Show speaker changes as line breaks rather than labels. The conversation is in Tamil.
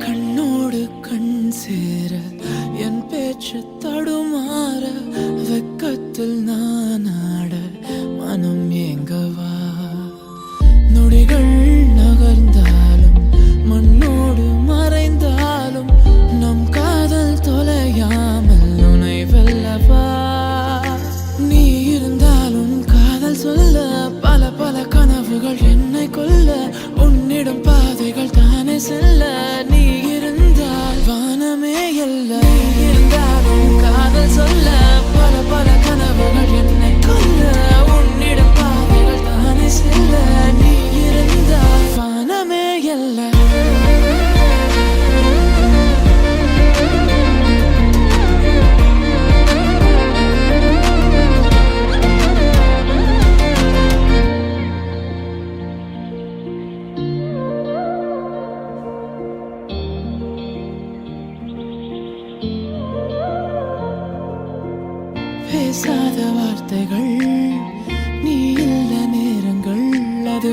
கண்ணோடு கண் சேர என் பேச்சு தடுமாற வெக்கத்தில் நான் ஆட மனம் ஏங்கவா நொடிகள் நகர்ந்தாலும் மண்ணோடு மறைந்தாலும் நம் காதல் தொலையாமல் உனை வெல்லவா நீ இருந்தாலும் காதல் சொல்ல பல பல கனவுகள் என்னை கொல்ல உன்னிடம் பாதைகள் தானே செல்ல நீ இருந்தால் வானமே அல்ல இருந்தாலும் காதல் சொல்ல பல பல கனவுகள் என்னை கொல்ல உன்னிடம் பாதைகள் தானே செல்ல நீ இருந்தால் வானமே அல்ல பேசாத வார்த்தைகள் நீ இல்ல நேரங்கள் அது